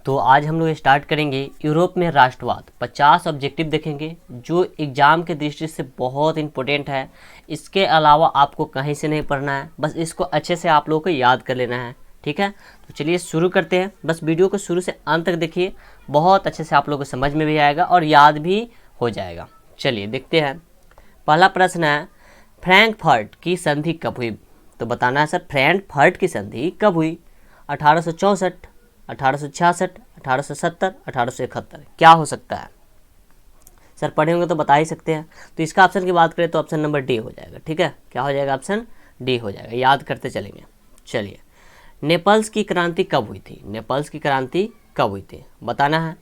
तो आज हम लोग स्टार्ट करेंगे यूरोप में राष्ट्रवाद। 50 ऑब्जेक्टिव देखेंगे जो एग्जाम के दृष्टि से बहुत इंपॉर्टेंट है। इसके अलावा आपको कहीं से नहीं पढ़ना है, बस इसको अच्छे से आप लोगों को याद कर लेना है। ठीक है, तो चलिए शुरू करते हैं। बस वीडियो को शुरू से अंत तक देखिए, बहुत अच्छे से आप लोगों को समझ में भी आएगा और याद भी हो जाएगा। चलिए देखते हैं। पहला प्रश्न है, फ्रैंकफर्ट की संधि कब हुई? तो बताना है सर, फ्रैंकफर्ट की संधि कब हुई? 1864, 1866, 1870, 1871। क्या हो सकता है सर? पढ़े होंगे तो बता ही सकते हैं। तो इसका ऑप्शन की बात करें तो ऑप्शन नंबर डी हो जाएगा। ठीक है, क्या हो जाएगा? ऑप्शन डी हो जाएगा। याद करते चलेंगे। चलिए, नेपल्स की क्रांति कब हुई थी? नेपल्स की क्रांति कब हुई थी? बताना है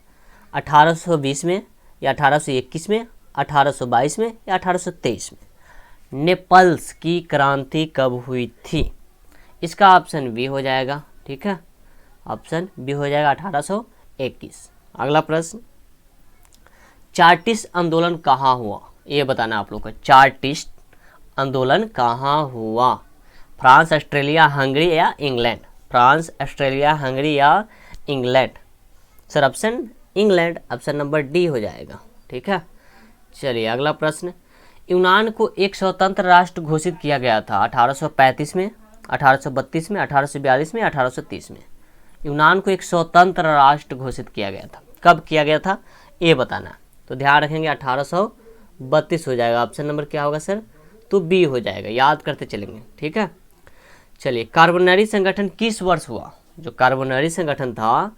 1820 में या 1821 में, 1822 में या 1823 में। नेपल्स की क्रांति कब हुई थी? इसका ऑप्शन बी हो जाएगा। ठीक है, ऑप्शन बी हो जाएगा 1821। अगला प्रश्न, चार्टिस्ट आंदोलन कहाँ हुआ? ये बताना आप लोग को। चार्टिस्ट आंदोलन कहाँ हुआ? फ्रांस, ऑस्ट्रेलिया, हंगरी या इंग्लैंड? फ्रांस, ऑस्ट्रेलिया, हंगरी या England? Sir option England, option number D हो जाएगा। ठीक है, चलिए अगला प्रश्न, यूनान को एक स्वतंत्र राष्ट्र घोषित किया गया था 1835 में, 1832 में, 1842 में, 1830 में। यूनान को एक स्वतंत्र राष्ट्र घोषित किया गया था। कब किया गया था ये बताना। तो ध्यान रखेंगे 1832 हो जाएगा। ऑप्शन नंबर क्या होगा सर? तो बी हो जाएगा। याद करते चलेंगे। ठीक है, चलिए, कार्बोनरी संगठन किस वर्ष हुआ? जो कार्बोनरी संगठन था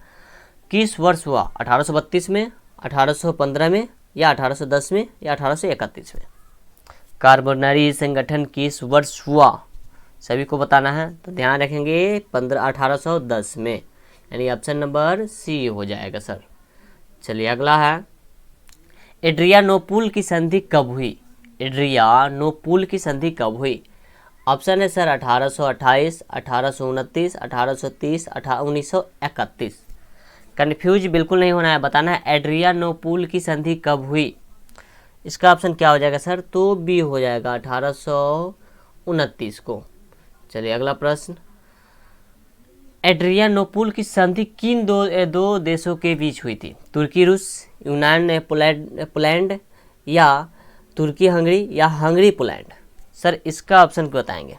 किस वर्ष हुआ? 1832 में, 1815 में या 1810 में या 1831 में? कार्बोनरी संगठन किस वर्ष हुआ सभी को बताना है। तो ध्यान रखेंगे 1810 में, यानी ऑप्शन नंबर सी हो जाएगा सर। चलिए अगला है, एड्रियानोपुल की संधि कब हुई? एड्रियानोपुल की संधि कब हुई? ऑप्शन है सर 1828, 1829, 1830, 1931। कन्फ्यूज बिल्कुल नहीं होना है, बताना है एड्रियानोपुल की संधि कब हुई। इसका ऑप्शन क्या हो जाएगा सर? तो बी हो जाएगा 1829 को। चलिए अगला प्रश्न, एड्रियानोपुल की संधि किन दो देशों के बीच हुई थी? तुर्की रूस, यूनान पोलैंड या तुर्की हंगरी या हंगरी पोलैंड? सर इसका ऑप्शन को बताएंगे।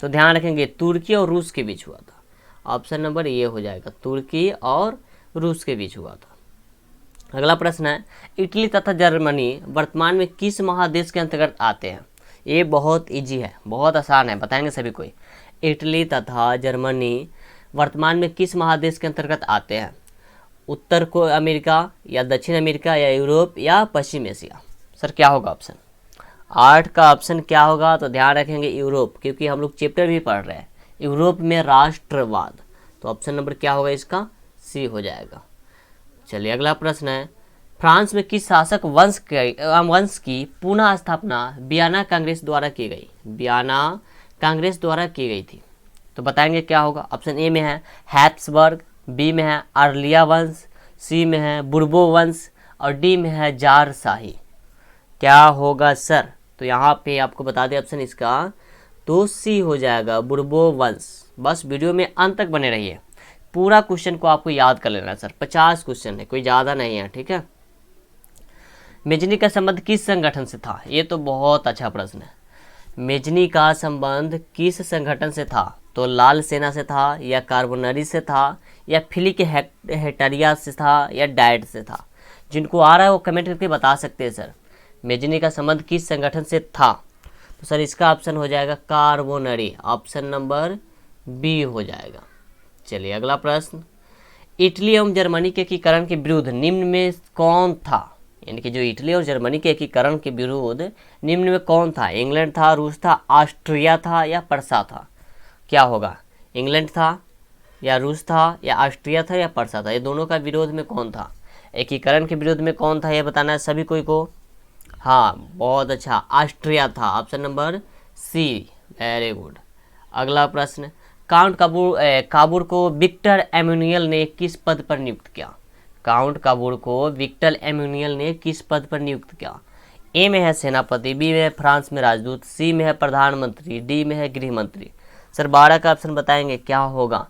तो ध्यान रखेंगे तुर्की और रूस के बीच हुआ था। ऑप्शन नंबर ये हो जाएगा, तुर्की और रूस के बीच हुआ था। अगला प्रश्न है, इटली तथा जर्मनी वर्तमान में किस महादेश के अंतर्गत आते हैं? ये बहुत इजी है, बहुत आसान है, बताएंगे सभी कोई। इटली तथा जर्मनी वर्तमान में किस महादेश के अंतर्गत आते हैं? उत्तर को अमेरिका या दक्षिण अमेरिका या यूरोप या पश्चिम एशिया? सर क्या होगा ऑप्शन? 8 का ऑप्शन क्या होगा? तो ध्यान रखेंगे यूरोप, क्योंकि हम लोग चैप्टर भी पढ़ रहे हैं यूरोप में राष्ट्रवाद। तो ऑप्शन नंबर क्या होगा इसका? सी हो जाएगा। चलिए अगला प्रश्न है, फ्रांस में किस शासक वंश की पुनः स्थापना वियना कांग्रेस द्वारा की गई? वियना कांग्रेस द्वारा की गई थी। तो बताएंगे क्या होगा। ऑप्शन ए में है हैप्सबर्ग, बी में है आर्लिया वंश, सी में है बुर्बो वंश और डी में है जार शाही। क्या होगा सर? तो यहाँ पे आपको बता दें ऑप्शन इसका, तो सी हो जाएगा बुर्बो वंश। बस वीडियो में अंत तक बने रहिए, पूरा क्वेश्चन को आपको याद कर लेना है सर। 50 क्वेश्चन है, कोई ज़्यादा नहीं है। ठीक है, मेजनी का संबंध किस संगठन से था? ये तो बहुत अच्छा प्रश्न है। मेजनी का संबंध किस संगठन से था? तो लाल सेना से था या कार्बोनरी से था या फिलिक हेटरिया से था या डाइट से था? जिनको आ रहा है वो कमेंट करके बता सकते हैं सर, मेजनी का संबंध किस संगठन से था। तो सर इसका ऑप्शन हो जाएगा कार्बोनरी, ऑप्शन नंबर बी हो जाएगा। चलिए अगला प्रश्न, इटली एवं जर्मनी के एकीकरण के विरुद्ध निम्न में कौन था? यानी कि जो इटली और जर्मनी के एकीकरण के विरुद्ध निम्न में कौन था? इंग्लैंड था, रूस था, ऑस्ट्रिया था या पर्सा था? क्या होगा? इंग्लैंड था या रूस था या ऑस्ट्रिया था या पर्सा था? ये दोनों का विरोध में कौन था? एकीकरण के विरोध में कौन था ये बताना है सभी कोई को। हाँ बहुत अच्छा, ऑस्ट्रिया था, option number C. Very good. अगला प्रश्न, काउंट काबूर को विक्टर एम्यूनियल ने किस पद पर नियुक्त किया? काउंट काबूर को विक्टर एम्यूनियल ने किस पद पर नियुक्त किया? ए में है सेनापति, बी में है फ्रांस में राजदूत, सी में है प्रधानमंत्री, डी में है गृह मंत्री। सर 12 का ऑप्शन बताएंगे क्या होगा?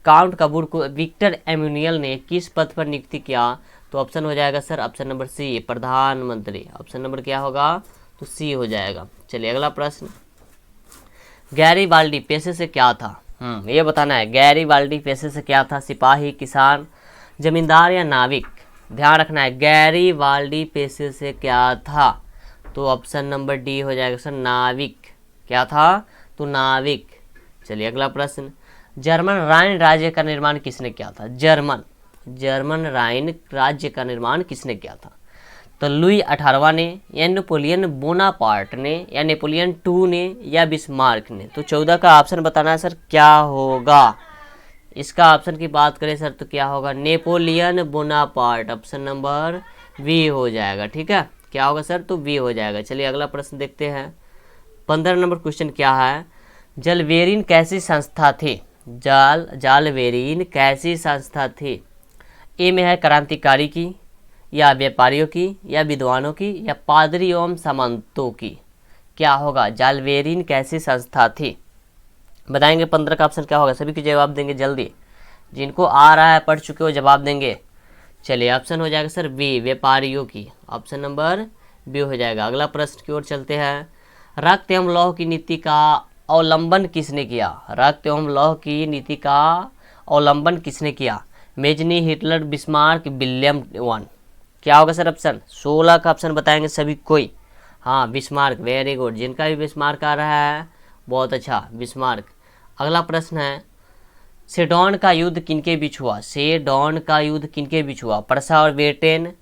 काउंट कपूर को विक्टर एम्यूनियल ने किस पद पर नियुक्ति किया? तो ऑप्शन हो जाएगा सर ऑप्शन नंबर सी, प्रधानमंत्री। ऑप्शन नंबर क्या होगा? तो सी हो जाएगा। चलिए अगला प्रश्न, गैरीबाल्डी पेशे से क्या था? ये बताना है, गैरीबाल्डी पेशे से क्या था? सिपाही, किसान, जमींदार या नाविक? ध्यान रखना है, गैरीबाल्डी पेशे से क्या था? तो ऑप्शन नंबर डी हो जाएगा सर, नाविक। क्या था? तो नाविक। चलिए अगला प्रश्न, जर्मन राइन राज्य का निर्माण किसने किया था? जर्मन राइन राज्य का निर्माण किसने किया था? तो लुई 18वां ने, या नेपोलियन बोनापार्ट ने, या नेपोलियन 2 ने, या बिस्मार्क ने? तो 14 का ऑप्शन बताना है सर, क्या होगा? इसका ऑप्शन की बात करें सर तो क्या होगा? Napoleon Bonaparte. Option number B हो जाएगा। ठीक है, क्या होगा सर? तो बी हो जाएगा। चलिए अगला प्रश्न देखते हैं। 15 नंबर क्वेश्चन क्या है? जालबेरिन कैसी संस्था थी? जालबेरिन कैसी संस्था थी? ए में है क्रांतिकारी की, या व्यापारियों की, या विद्वानों की, या पादरी एवं सामंतों की? क्या होगा? जालबेरिन कैसी संस्था थी? बताएंगे 15 का ऑप्शन क्या होगा? सभी को जवाब देंगे जल्दी, जिनको आ रहा है, पढ़ चुके हो, जवाब देंगे। चलिए ऑप्शन हो जाएगा सर बी, व्यापारियों की। ऑप्शन नंबर बी हो जाएगा। अगला प्रश्न की ओर चलते हैं। रक्त एवं लौह की नीति का अवलंबन किसने किया? रक्त एवं लौह की नीति का अवलंबन किसने किया? Mazzini, Hitler, Bismarck, William one? क्या होगा सर ऑप्शन? 16 का ऑप्शन बताएंगे सभी कोई। हाँ, बिस्मार्क, वेरी गुड। जिनका भी बिस्मार्क आ रहा है बहुत अच्छा, बिस्मार्क। अगला प्रश्न है, सेडोन का युद्ध किनके बीच हुआ? सेडोन का युद्ध किनके बीच हुआ? पर्सा और ब्रिटेन,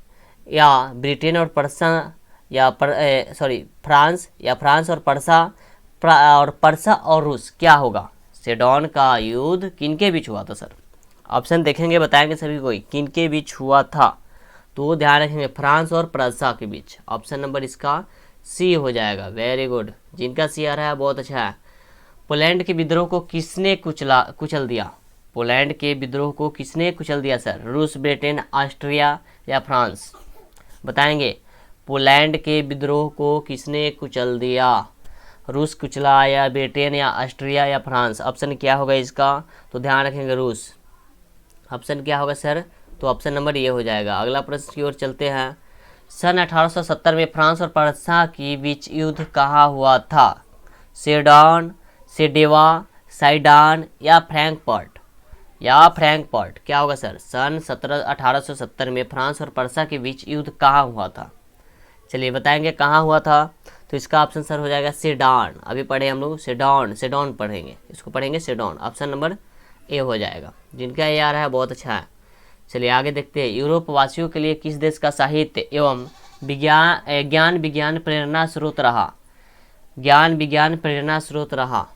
या ब्रिटेन और पर्सा, या फ्रांस, या फ्रांस और पर्सा, और पर्सा और रूस? क्या होगा? सेडोन का युद्ध किनके बीच हुआ था सर? ऑप्शन देखेंगे, बताएंगे सभी कोई, किनके बीच हुआ था? तो ध्यान रखेंगे, फ्रांस और पर्सा के बीच। ऑप्शन नंबर इसका सी हो जाएगा। वेरी गुड, जिनका सी आ रहा है बहुत अच्छा है। पोलैंड के विद्रोह को किसने कुचल दिया? पोलैंड के विद्रोह को किसने कुचल दिया सर? रूस, ब्रिटेन, ऑस्ट्रिया, या फ्रांस? बताएंगे, पोलैंड के विद्रोह को किसने कुचल दिया? रूस कुचला, या ब्रिटेन, या ऑस्ट्रिया, या फ्रांस? ऑप्शन क्या होगा इसका? तो ध्यान रखेंगे, रूस। ऑप्शन क्या होगा सर? तो ऑप्शन नंबर ये हो जाएगा। अगला प्रश्न की ओर चलते हैं। सन 1870 में फ्रांस और पर्सा के बीच युद्ध कहाँ हुआ था? सेडोन, सेडेवा, साइडान, या फ्रैंकफर्ट? क्या होगा सर? सन 1870 में फ्रांस और पर्सा के बीच युद्ध कहाँ हुआ था? चलिए बताएंगे कहाँ हुआ था। तो इसका ऑप्शन सर हो जाएगा सेडान। अभी पढ़े हम लोग सेडोन पढ़ेंगे, इसको पढ़ेंगे सेडोन। ऑप्शन नंबर ए हो जाएगा। जिनका ये आ रहा है बहुत अच्छा है। चलिए आगे देखते हैं। यूरोप वासियों के लिए किस देश का साहित्य एवं ज्ञान विज्ञान प्रेरणा स्रोत रहा? ज्ञान विज्ञान प्रेरणा स्रोत रहा,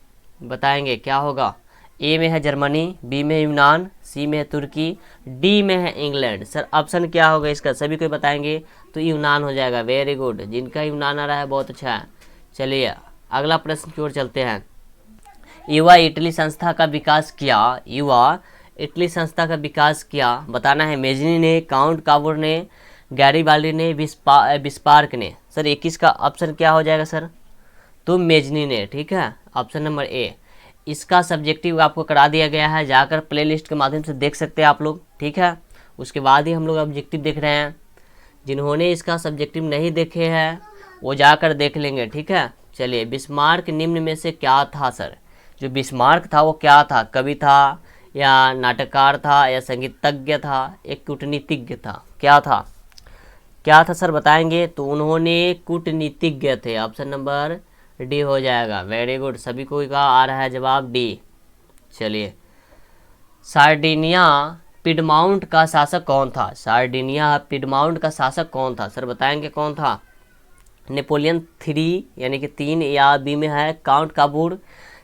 बताएंगे क्या होगा? ए में है जर्मनी, बी में यूनान, सी में है तुर्की, डी में है इंग्लैंड? सर ऑप्शन क्या होगा इसका? सभी को बताएंगे तो यूनान हो जाएगा। वेरी गुड, जिनका यूनान आ रहा है बहुत अच्छा है। चलिए अगला प्रश्न की ओर चलते हैं। युवा इटली संस्था का विकास किया, बताना है। मेजनी ने, काउंट काबूर ने, गैरीबाल्डी ने, बिस्मार्क ने? सर 21 का ऑप्शन क्या हो जाएगा सर? तो मेजनी ने। ठीक है, ऑप्शन नंबर ए। इसका सब्जेक्टिव आपको करा दिया गया है, जाकर प्लेलिस्ट के माध्यम से देख सकते हैं आप लोग। ठीक है, उसके बाद ही हम लोग ऑब्जेक्टिव देख रहे हैं। जिन्होंने इसका सब्जेक्टिव नहीं देखे हैं वो जाकर देख लेंगे। ठीक है, चलिए बिस्मार्क निम्न में से क्या था सर? जो बिस्मार्क था वो क्या था? कवि था, या नाटककार था, या संगीतज्ञ था, एक कूटनीतिज्ञ था? क्या था सर? बताएंगे तो उन्होंने कूटनीतिज्ञ थे। ऑप्शन नंबर डी हो जाएगा। वेरी गुड, सभी को का आ रहा है जवाब डी। चलिए सार्डिनिया पिडमाउंट का शासक कौन था? सार्डिनिया पिडमाउंट का शासक कौन था सर? बताएंगे कौन था? नेपोलियन 3 यानी कि 3, या बी में है काउंट काबूर,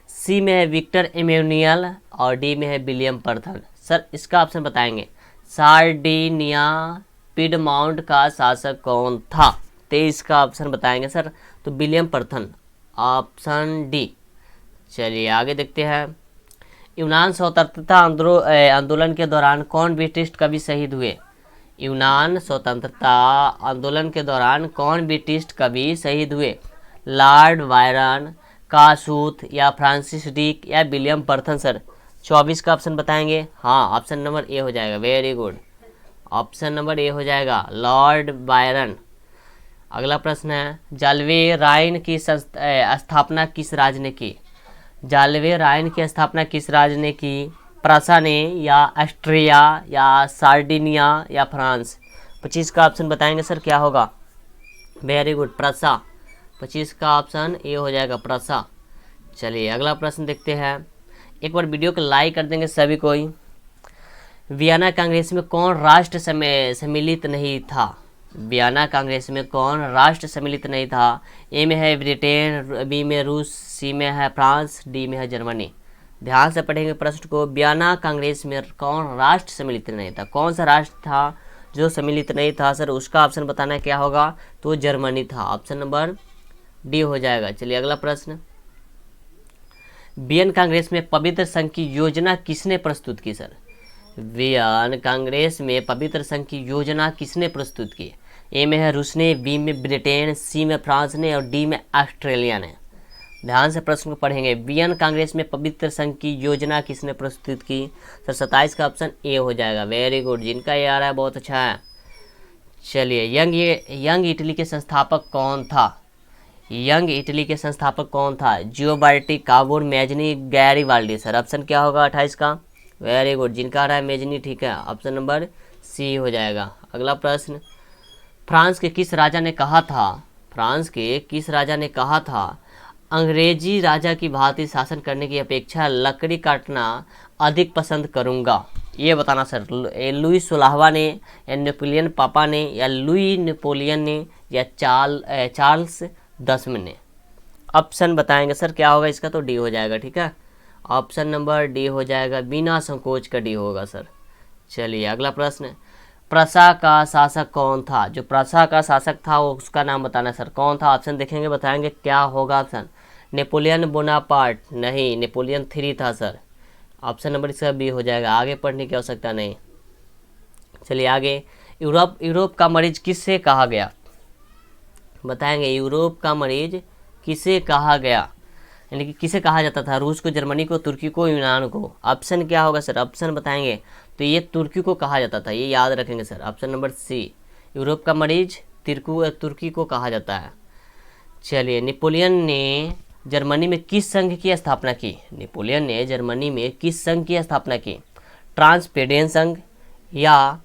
सी में है विक्टर एम्यूनियल, और डी में है विलियम प्रथम? सर इसका ऑप्शन बताएंगे। सार्डिनिया पिडमाउंट का शासक कौन था? 23 का ऑप्शन बताएंगे सर, तो विलियम प्रथम। Option D. चलिए आगे देखते हैं। यूनान स्वतंत्रता आंदोलन के दौरान कौन ब्रिटिश कवि शहीद हुए? यूनान स्वतंत्रता आंदोलन के दौरान कौन ब्रिटिश कवि शहीद हुए? लॉर्ड बायरन, कासूत, या फ्रांसिस ड्रिक, या विलियम प्रथम? सर 24 का ऑप्शन बताएंगे। हाँ, ऑप्शन नंबर ए हो जाएगा, very good, option number A हो जाएगा, लॉर्ड बायरन। अगला प्रश्न है, जालवे राइन की स्थापना किस राज्य ने की? जालवे राइन की स्थापना किस राज्य ने की? प्रसा ने, या ऑस्ट्रिया, या सार्डिनिया, या फ्रांस? 25 का ऑप्शन बताएंगे सर, क्या होगा? Very good, प्रसा। 25 का ऑप्शन ए हो जाएगा, प्रसा। चलिए अगला प्रश्न देखते हैं। एक बार वीडियो को लाइक कर देंगे सभी कोई। वियना कांग्रेस में कौन राष्ट्र सम्मिलित नहीं था? वियना कांग्रेस में कौन राष्ट्र सम्मिलित नहीं था? ए में है ब्रिटेन, बी में रूस, सी में है फ्रांस, डी में है जर्मनी। ध्यान से पढ़ेंगे प्रश्न को। वियना कांग्रेस में कौन राष्ट्र सम्मिलित नहीं था? कौन सा राष्ट्र था जो सम्मिलित नहीं था सर? उसका ऑप्शन बताना क्या होगा? तो जर्मनी था, ऑप्शन नंबर डी हो जाएगा। चलिए अगला प्रश्न, वियन कांग्रेस में पवित्र संघ की योजना किसने प्रस्तुत की सर? वियन कांग्रेस में पवित्र संघ की योजना किसने प्रस्तुत की? ए में है रूस ने, बी में ब्रिटेन, सी में फ्रांस ने, और डी में ऑस्ट्रेलिया ने। ध्यान से प्रश्न को पढ़ेंगे। वियन कांग्रेस में पवित्र संघ की योजना किसने प्रस्तुत की? सर 27 का ऑप्शन ए हो जाएगा, वेरी गुड, जिनका ये आ रहा है बहुत अच्छा है। चलिए यंग इटली के संस्थापक कौन था? यंग इटली के संस्थापक कौन था? Gioberti, Cavour, Mazzini, Garibaldi. Sir option क्या होगा 28 का? वेरी गुड, जिनका आ रहा है मेजनी, ठीक है, ऑप्शन नंबर सी हो जाएगा। अगला प्रश्न, फ्रांस के किस राजा ने कहा था? फ्रांस के किस राजा ने कहा था, अंग्रेजी राजा की भांति शासन करने की अपेक्षा लकड़ी काटना अधिक पसंद करूंगा? ये बताना सर। लुई 16वां ने, या नेपोलियन पापा ने, या लुई नेपोलियन ने, या चार्ल्स 10वें ने? ऑप्शन बताएंगे सर, क्या होगा इसका? तो डी हो जाएगा, ठीक है, ऑप्शन नंबर डी हो जाएगा, बिना संकोच का डी होगा सर। चलिए अगला प्रश्न, प्रसा का शासक कौन था? जो प्रसा का शासक था वो उसका नाम बताना सर, कौन था? ऑप्शन देखेंगे, बताएंगे क्या होगा ऑप्शन। Napoleon Bonaparte? नहीं, नेपोलियन 3 था सर, ऑप्शन नंबर इसका बी हो जाएगा, आगे पढ़ने की आवश्यकता नहीं। चलिए आगे, यूरोप का मरीज किससे कहा गया? बताएंगे, यूरोप का मरीज किसे कहा गया, यानी कि किसे कहा जाता था? रूस को, जर्मनी को, तुर्की को, यूनान को? ऑप्शन क्या होगा सर? ऑप्शन बताएंगे, तो ये तुर्की को कहा जाता था, ये याद रखेंगे sir, option number C, Europe का मरीज तुर्की को कहा जाता है। चलिए, नेपोलियन ने जर्मनी में किस संघ की स्थापना की? नेपोलियन ने जर्मनी में किस संघ की स्थापना की? ट्रांसपेडेन संघ, या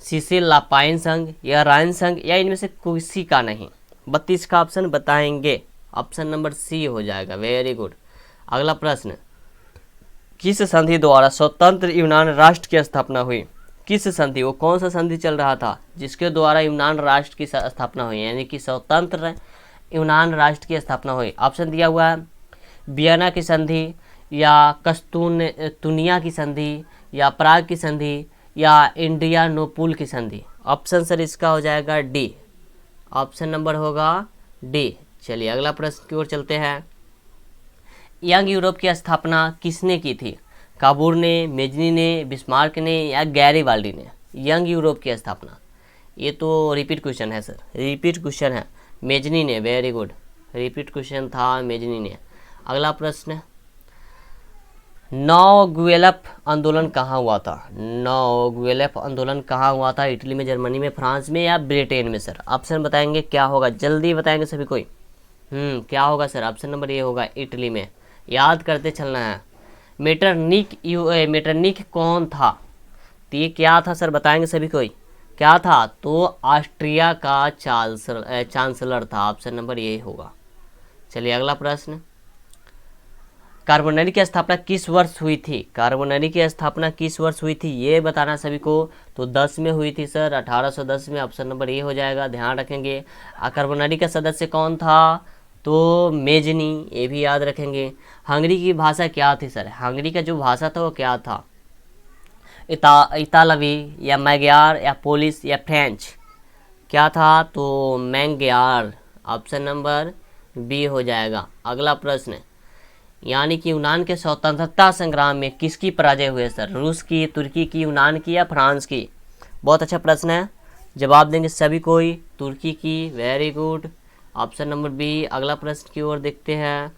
सिसिल लापाइन संघ, या राइन संघ, या इनमें से किसी का नहीं? 32 का ऑप्शन बताएंगे, ऑप्शन नंबर सी हो जाएगा, वेरी गुड। अगला प्रश्न, किस संधि द्वारा स्वतंत्र यूनान राष्ट्र की स्थापना हुई? किस संधि, वो कौन सा संधि चल रहा था जिसके द्वारा यूनान राष्ट्र की स्थापना हुई, यानी कि स्वतंत्र यूनान राष्ट्र की स्थापना हुई? ऑप्शन दिया हुआ है, वियना की संधि, या कस्तूनिया की संधि, या प्राग की संधि, या इंडियानोपुल की संधि? ऑप्शन सर इसका हो जाएगा डी, ऑप्शन नंबर होगा डी। चलिए अगला प्रश्न की ओर चलते हैं। यंग यूरोप की स्थापना किसने की थी? काबूर ने, मेजनी ने, बिस्मार्क ने, या गैरीबाल्डी ने? यंग यूरोप की स्थापना, ये तो रिपीट क्वेश्चन है सर, रिपीट क्वेश्चन है, मेजनी ने, वेरी गुड, रिपीट क्वेश्चन था, मेजनी ने। अगला प्रश्न, नौ गुएलफ आंदोलन कहाँ हुआ था? नौ गुएलफ आंदोलन कहाँ हुआ था? इटली में, जर्मनी में, फ्रांस में, या ब्रिटेन में? सर ऑप्शन बताएंगे, क्या होगा? जल्दी बताएंगे सभी कोई। क्या होगा सर? ऑप्शन नंबर ए होगा, इटली में, याद करते चलना है। मेटरनिक कौन था? तो ये क्या था सर, बताएंगे सभी कोई, क्या था? तो ऑस्ट्रिया का चांसलर था, ऑप्शन नंबर ए होगा। चलिए अगला प्रश्न, कार्बोनरी की स्थापना किस वर्ष हुई थी? कार्बोनरी की स्थापना किस वर्ष हुई थी, ये बताना सभी को। तो 10 में हुई थी सर, 1810 में, ऑप्शन नंबर ए हो जाएगा, ध्यान रखेंगे। कार्बोनरी का सदस्य कौन था? तो मेजनी, ये भी याद रखेंगे। हंगरी की भाषा क्या थी सर? हंगरी का जो भाषा था वो क्या था? इतालवी, या मैग्यार, या पोलिश, या फ्रेंच? क्या था? तो मैग्यार, ऑप्शन नंबर बी हो जाएगा। अगला प्रश्न, यानी कि यूनान के स्वतंत्रता संग्राम में किसकी पराजय हुई सर? रूस की, तुर्की की, यूनान की, या फ्रांस की? बहुत अच्छा प्रश्न है, जवाब देंगे सभी कोई, तुर्की की, very good, option number B. अगला प्रश्न की ओर देखते हैं।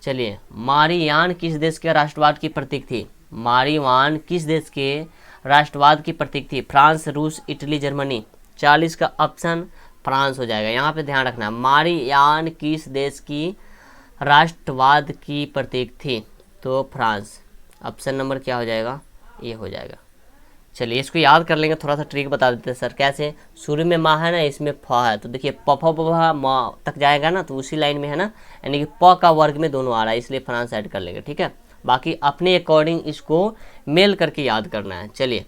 चलिए, मारियान किस देश के राष्ट्रवाद की प्रतीक थी? मारी वान किस देश के राष्ट्रवाद की प्रतीक थी? फ्रांस, रूस, इटली, जर्मनी। 40 का ऑप्शन फ्रांस हो जाएगा। यहाँ पे ध्यान रखना, मारी यान किस देश की राष्ट्रवाद की प्रतीक थी? तो फ्रांस। ऑप्शन नंबर क्या हो जाएगा? ये हो जाएगा। चलिए इसको याद कर लेंगे, थोड़ा सा ट्रिक बता देते हैं सर कैसे। शुरू में माँ है ना, इसमें फ है, तो देखिए प फ ब माँ तक जाएगा ना, तो उसी लाइन में है ना, यानी कि प का वर्ग में दोनों आ रहा है, इसलिए फ्रांस ऐड कर लेंगे। ठीक है, बाकी अपने अकॉर्डिंग इसको मेल करके याद करना है। चलिए,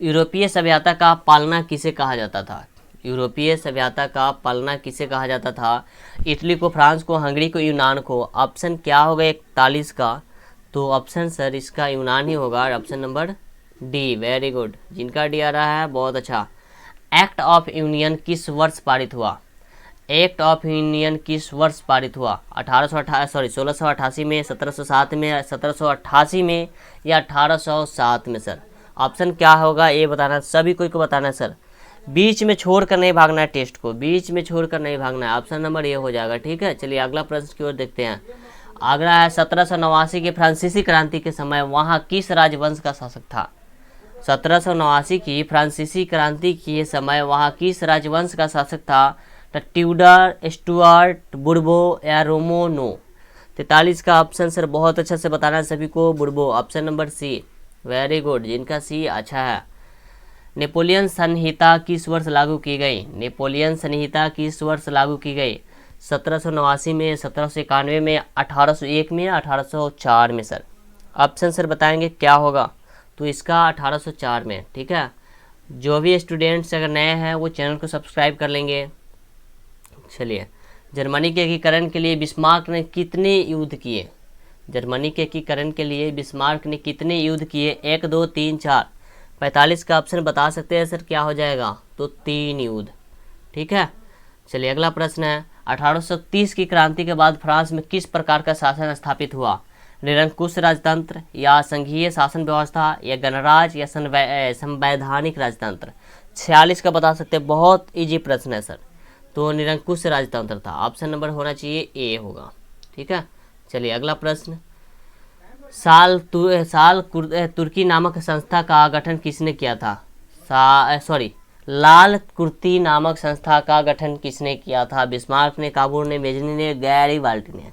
यूरोपीय सभ्यता का पालना किसे कहा जाता था? यूरोपीय सभ्यता का पालना किसे कहा जाता था? इटली को, फ्रांस को, हंगरी को, यूनान को। ऑप्शन क्या होगा 41 का? तो ऑप्शन सर इसका यूनान ही होगा, option number D. Very good, जिनका डी आ रहा है बहुत अच्छा। एक्ट ऑफ यूनियन किस वर्ष पारित हुआ? एक्ट ऑफ यूनियन किस वर्ष पारित हुआ? 1688 में, 1707 में, 1788 में या 1807 में सर? ऑप्शन क्या होगा ये बताना, सभी को बताना है सर। बीच में छोड़ कर नहीं भागना है, टेस्ट को बीच में छोड़ कर नहीं भागना है। ऑप्शन नंबर ये हो जाएगा। ठीक है, चलिए अगला प्रश्न की ओर देखते हैं। अगला है 1789 के फ्रांसीसी क्रांति के समय वहाँ किस राजवंश का शासक था? 1789 की फ्रांसीसी क्रांति के समय वहाँ किस राजवंश का शासक था? ट्यूडर, स्टुअर्ट, बुर्बो या रोमनो। 43 का ऑप्शन सर बहुत अच्छा से बताना है सभी को, बुर्बो। Option number C. Very good, जिनका सी अच्छा है। नेपोलियन संहिता किस वर्ष लागू की गई? नेपोलियन संहिता किस वर्ष लागू की गई? 1789 में, 1791 में, 1801 में, 1804 में सर? ऑप्शन सर बताएंगे क्या होगा? तो इसका 1804 में। ठीक है, जो भी स्टूडेंट्स अगर नए हैं वो चैनल को सब्सक्राइब कर लेंगे। चलिए, जर्मनी के एकीकरण के लिए बिस्मार्क ने कितने युद्ध किए? जर्मनी के एकीकरण के लिए बिस्मार्क ने कितने युद्ध किए? 1, 2, 3, 4। 45 का ऑप्शन बता सकते हैं सर क्या हो जाएगा? तो 3 युद्ध। ठीक है, चलिए अगला प्रश्न है। 1830 की क्रांति के बाद फ्रांस में किस प्रकार का शासन स्थापित हुआ? निरंकुश राजतंत्र या संघीय शासन व्यवस्था या गणराज्य या संवैधानिक राजतंत्र? 46 का बता सकते हैं, बहुत इजी प्रश्न है सर। तो निरंकुश राजतंत्र था, ऑप्शन नंबर होना चाहिए ए होगा। ठीक है, चलिए अगला प्रश्न। तुर्की नामक संस्था का गठन किसने किया था? लाल कुर्ती नामक संस्था का गठन किसने किया था? बिस्मार्क ने, काबूल ने, मेजनी ने, गैरीबाल्डी ने?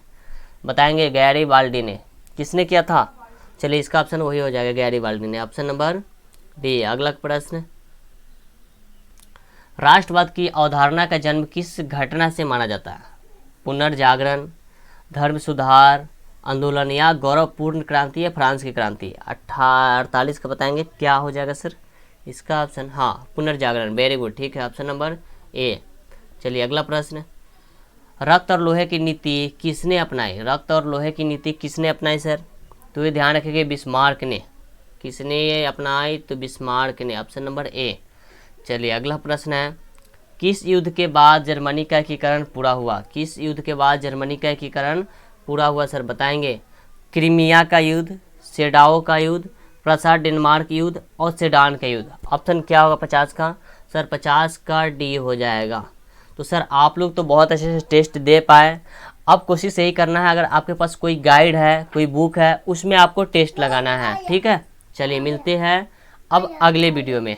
बताएंगे, गैरीबाल्डी ने। किसने किया था? चलिए इसका ऑप्शन वही हो जाएगा, गैरीबाल्डी ने। Option number D. अगला प्रश्न। राष्ट्रवाद की अवधारणा का जन्म किस घटना से माना जाता है? पुनर्जागरण, धर्म सुधार आंदोलन या गौरवपूर्ण क्रांति या फ्रांस की क्रांति? 48 का बताएंगे क्या हो जाएगा सर? इसका ऑप्शन हाँ, पुनर्जागरण। वेरी गुड, ठीक है, ऑप्शन नंबर ए। चलिए अगला प्रश्न। रक्त और लोहे की नीति किसने अपनाई? रक्त और लोहे की नीति किसने अपनाई सर? तो ये ध्यान रखेंगे, बिस्मार्क ने। किसने ये अपनाई? तो बिस्मार्क ने। Option number A. चलिए अगला प्रश्न है। किस युद्ध के बाद जर्मनी का एकीकरण पूरा हुआ? किस युद्ध के बाद जर्मनी का एकीकरण पूरा हुआ सर? बताएंगे। क्रीमिया का युद्ध, सेडाओ का युद्ध, प्रसाद डेनमार्क युद्ध और सेडान का युद्ध। ऑप्शन क्या होगा 50 का? सर 50 का डी हो जाएगा। तो सर आप लोग तो बहुत अच्छे से टेस्ट दे पाए, अब कोशिश यही करना है, अगर आपके पास कोई गाइड है, कोई बुक है, उसमें आपको टेस्ट लगाना है। ठीक है, चलिए मिलते हैं अब अगले वीडियो में।